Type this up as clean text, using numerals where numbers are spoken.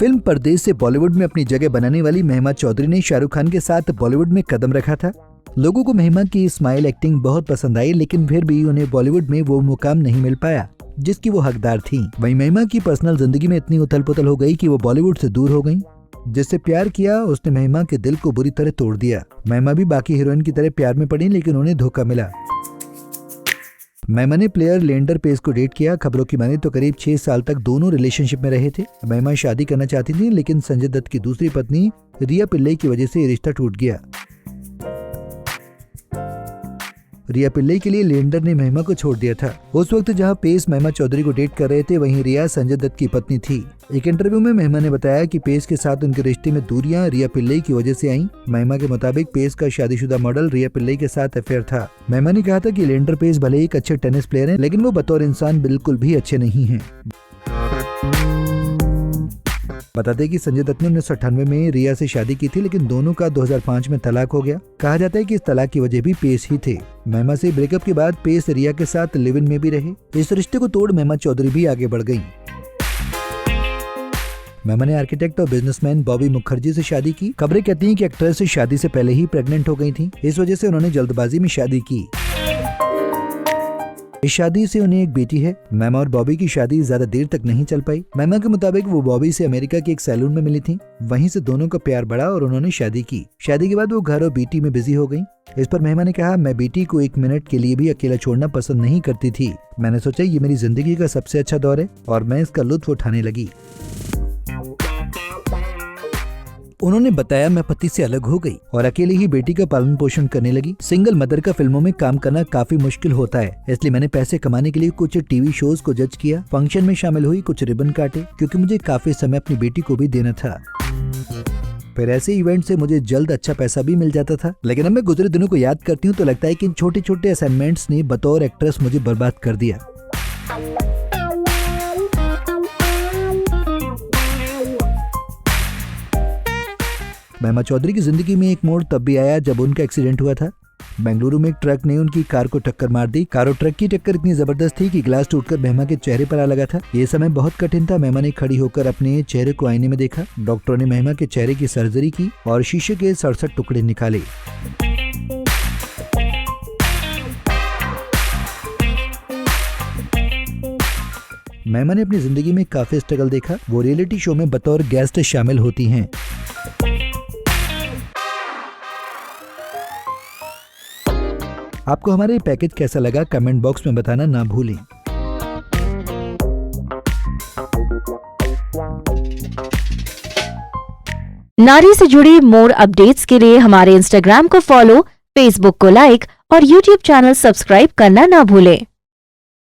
Film परदेश से बॉलीवुड में अपनी जगह बनाने वाली महिमा चौधरी ने शाहरुख खान के साथ बॉलीवुड में कदम रखा था। लोगों को महिमा की स्माइल एक्टिंग बहुत पसंद आई, लेकिन फिर भी उन्हें बॉलीवुड में वो मुकाम नहीं मिल पाया जिसकी वो हकदार थी। वहीं महिमा की पर्सनल जिंदगी में इतनी उथल पुथल हो गई कि वो बॉलीवुड से दूर हो गई। जिससे प्यार किया उसने महिमा के दिल को बुरी तरह तोड़ दिया। महिमा भी बाकी हीरोइन की तरह प्यार में पड़ी, लेकिन उन्हें धोखा मिला। महिमा ने प्लेयर लिएंडर पेस को डेट किया। खबरों की माने तो करीब 6 साल तक दोनों रिलेशनशिप में रहे थे। महिमा शादी करना चाहती थी, लेकिन संजय दत्त की दूसरी पत्नी रिया पिल्लई की वजह से रिश्ता टूट गया। रिया पिल्लई के लिए लिएंडर ने महिमा को छोड़ दिया था। उस वक्त जहां पेस महिमा चौधरी को डेट कर रहे थे, वहीं रिया संजय दत्त की पत्नी थी। एक इंटरव्यू में महिमा ने बताया कि पेस के साथ उनके रिश्ते में दूरियां रिया पिल्लई की वजह से आईं। महिमा के मुताबिक पेस का शादीशुदा मॉडल रिया पिल्लई के साथ अफेयर था। महिमा ने कहा था कि लिएंडर पेस भले ही एक अच्छे टेनिस प्लेयर हैं, लेकिन वो बतौर इंसान बिल्कुल भी अच्छे नहीं हैं। बता दें कि संजय दत्त ने 1998 में रिया से शादी की थी, लेकिन दोनों का 2005 में तलाक हो गया। कहा जाता है कि इस तलाक की वजह भी पेस ही थे। महिमा से ब्रेकअप के बाद पेस रिया के साथ लिव इन में भी रहे। इस रिश्ते को तोड़ महिमा चौधरी भी आगे बढ़ गयी। महिमा ने आर्किटेक्ट और बिजनेसमैन बॉबी मुखर्जी से शादी की। खबरें कहती हैं कि एक्ट्रेस से शादी से पहले ही प्रेग्नेंट हो गई थी। इस वजह से उन्होंने जल्दबाजी में शादी की। इस शादी से उन्हें एक बेटी है। महिमा और बॉबी की शादी ज्यादा देर तक नहीं चल पाई। महिमा के मुताबिक वो बॉबी से अमेरिका के एक सैलून में मिली थी। वहीं से दोनों का प्यार बढ़ा और उन्होंने शादी की। शादी के बाद वो घर और बेटी में बिजी हो गई। इस पर महिमा ने कहा, मैं बेटी को 1 मिनट के लिए भी अकेला छोड़ना पसंद नहीं करती थी। मैंने सोचा ये मेरी जिंदगी का सबसे अच्छा दौर है और मैं इसका लुत्फ उठाने लगी। उन्होंने बताया, मैं पति से अलग हो गई और अकेले ही बेटी का पालन पोषण करने लगी। सिंगल मदर का फिल्मों में काम करना काफी मुश्किल होता है, इसलिए मैंने पैसे कमाने के लिए कुछ टीवी शोज को जज किया, फंक्शन में शामिल हुई, कुछ रिबन काटे, क्योंकि मुझे काफी समय अपनी बेटी को भी देना था। फिर ऐसे इवेंट से मुझे जल्द अच्छा पैसा भी मिल जाता था। लेकिन अब मैं गुजरे दिनों को याद करती हूँ तो लगता है कि इन छोटे छोटे असाइनमेंट्स ने बतौर एक्ट्रेस मुझे बर्बाद कर दिया। महिमा चौधरी की जिंदगी में एक मोड़ तब भी आया जब उनका एक्सीडेंट हुआ था। बेंगलुरु में एक ट्रक ने उनकी कार को टक्कर मार दी। कार और ट्रक की टक्कर इतनी जबरदस्त थी कि ग्लास टूटकर महिमा के चेहरे पर आ लगा था। ये समय बहुत कठिन था। महिमा ने खड़ी होकर अपने चेहरे को आईने में देखा। डॉक्टरों ने महिमा के चेहरे की सर्जरी की और शीशे के 67 टुकड़े निकाले। महिमा ने अपनी जिंदगी में काफी स्ट्रगल देखा। वो रियलिटी शो में बतौर गेस्ट शामिल होती हैं। आपको हमारा ये पैकेज कैसा लगा कमेंट बॉक्स में बताना ना भूलें। नारी से जुड़ी मोर अपडेट्स के लिए हमारे इंस्टाग्राम को फॉलो, फेसबुक को लाइक और यूट्यूब चैनल सब्सक्राइब करना ना भूलें।